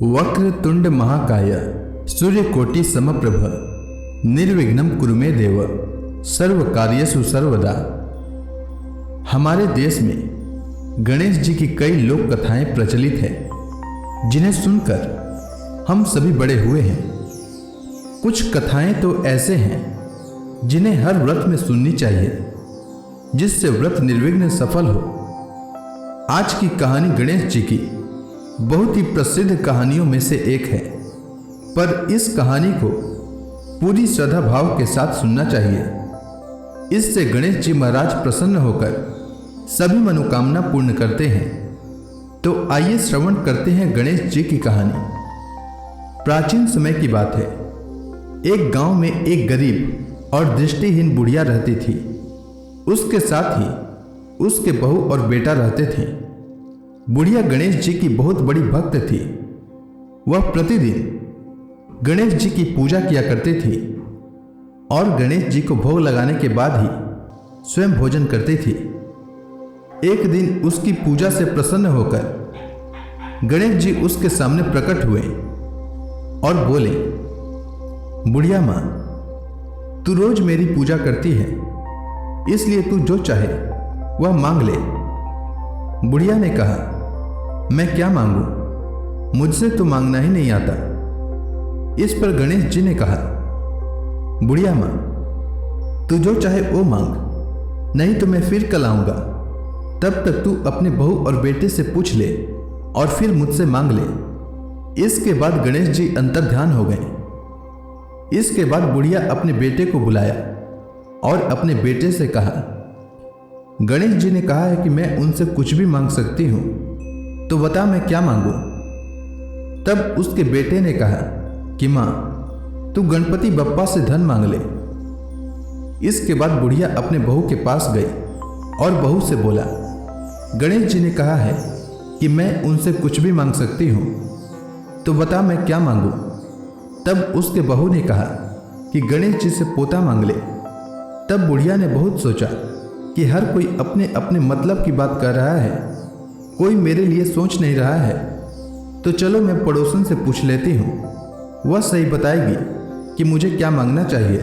वक्रतुंड महाकाय सूर्यकोटि समप्रभ निर्विघ्नं कुरु मे देव सर्वकार्येषु सर्वदा। हमारे देश में गणेश जी की कई लोक कथाएं प्रचलित हैं, जिन्हें सुनकर हम सभी बड़े हुए हैं। कुछ कथाएं तो ऐसे हैं जिन्हें हर व्रत में सुननी चाहिए, जिससे व्रत निर्विघ्न सफल हो। आज की कहानी गणेश जी की बहुत ही प्रसिद्ध कहानियों में से एक है, पर इस कहानी को पूरी श्रद्धा भाव के साथ सुनना चाहिए। इससे गणेश जी महाराज प्रसन्न होकर सभी मनोकामना पूर्ण करते हैं। तो आइए श्रवण करते हैं गणेश जी की कहानी। प्राचीन समय की बात है। एक गांव में एक गरीब और दृष्टिहीन बुढ़िया रहती थी। उसके साथ ही उसके बहू और बेटा रहते थे। बुढ़िया गणेश जी की बहुत बड़ी भक्त थी। वह प्रतिदिन गणेश जी की पूजा किया करती थी और गणेश जी को भोग लगाने के बाद ही स्वयं भोजन करती थी। एक दिन उसकी पूजा से प्रसन्न होकर गणेश जी उसके सामने प्रकट हुए और बोले, बुढ़िया माँ, तू रोज मेरी पूजा करती है, इसलिए तू जो चाहे वह मांग ले। बुढ़िया ने कहा, मैं क्या मांगू, मुझसे तो मांगना ही नहीं आता। इस पर गणेश जी ने कहा, बुढ़िया माँ, तू जो चाहे वो मांग, नहीं तो मैं फिर कल आऊंगा। तब तक तू अपने बहू और बेटे से पूछ ले और फिर मुझसे मांग ले। इसके बाद गणेश जी अंतर्ध्यान हो गए। इसके बाद बुढ़िया अपने बेटे को बुलाया और अपने बेटे से कहा, गणेश जी ने कहा है कि मैं उनसे कुछ भी मांग सकती हूं, तो बता मैं क्या मांगू। तब उसके बेटे ने कहा कि मां, तू गणपति बप्पा से धन मांग ले। इसके बाद बुढ़िया अपने बहू के पास गई और बहू से बोला, गणेश जी ने कहा है कि मैं उनसे कुछ भी मांग सकती हूं, तो बता मैं क्या मांगू। तब उसके बहू ने कहा कि गणेश जी से पोता मांग ले। तब बुढ़िया ने बहुत सोचा कि हर कोई अपने अपने मतलब की बात कर रहा है, कोई मेरे लिए सोच नहीं रहा है, तो चलो मैं पड़ोसन से पूछ लेती हूँ, वह सही बताएगी कि मुझे क्या मांगना चाहिए।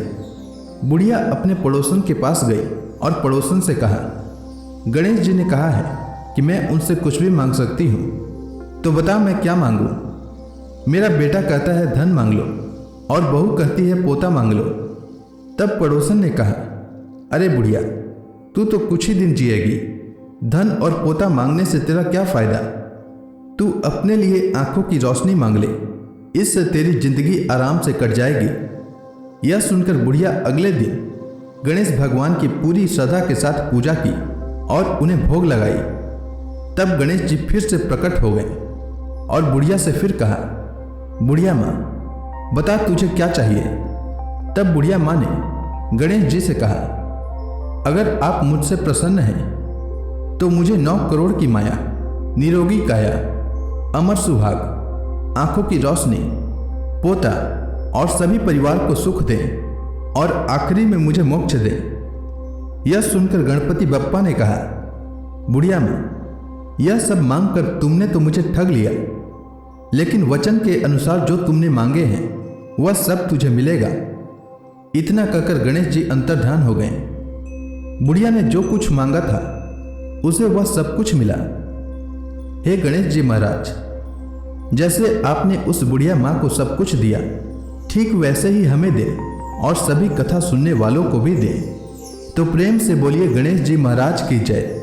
बुढ़िया अपने पड़ोसन के पास गई और पड़ोसन से कहा, गणेश जी ने कहा है कि मैं उनसे कुछ भी मांग सकती हूँ, तो बता मैं क्या मांगू। मेरा बेटा कहता है धन मांग लो और बहू कहती है पोता मांग लो। तब पड़ोसन ने कहा, अरे बुढ़िया, तू तो कुछ ही दिन जिएगी, धन और पोता मांगने से तेरा क्या फायदा। तू अपने लिए आंखों की रोशनी मांग ले, इससे तेरी जिंदगी आराम से कट जाएगी। यह सुनकर बुढ़िया अगले दिन गणेश भगवान की पूरी श्रद्धा के साथ पूजा की और उन्हें भोग लगाई। तब गणेश जी फिर से प्रकट हो गए और बुढ़िया से फिर कहा, बुढ़िया माँ, बता तुझे क्या चाहिए। तब बुढ़िया माँ ने गणेश जी से कहा, अगर आप मुझसे प्रसन्न हैं तो मुझे 9 करोड़ की माया, निरोगी काया, अमर सुहाग, आंखों की रोशनी, पोता और सभी परिवार को सुख दे और आखिरी में मुझे मोक्ष दे। यह सुनकर गणपति बप्पा ने कहा, बुढ़िया माँ, यह सब मांग कर तुमने तो मुझे ठग लिया, लेकिन वचन के अनुसार जो तुमने मांगे हैं वह सब तुझे मिलेगा। इतना कहकर गणेश जी अंतर्ध्यान हो गए। बुढ़िया ने जो कुछ मांगा था उसे वह सब कुछ मिला। हे गणेश जी महाराज, जैसे आपने उस बुढ़िया माँ को सब कुछ दिया, ठीक वैसे ही हमें दे और सभी कथा सुनने वालों को भी दे। तो प्रेम से बोलिए गणेश जी महाराज की जय।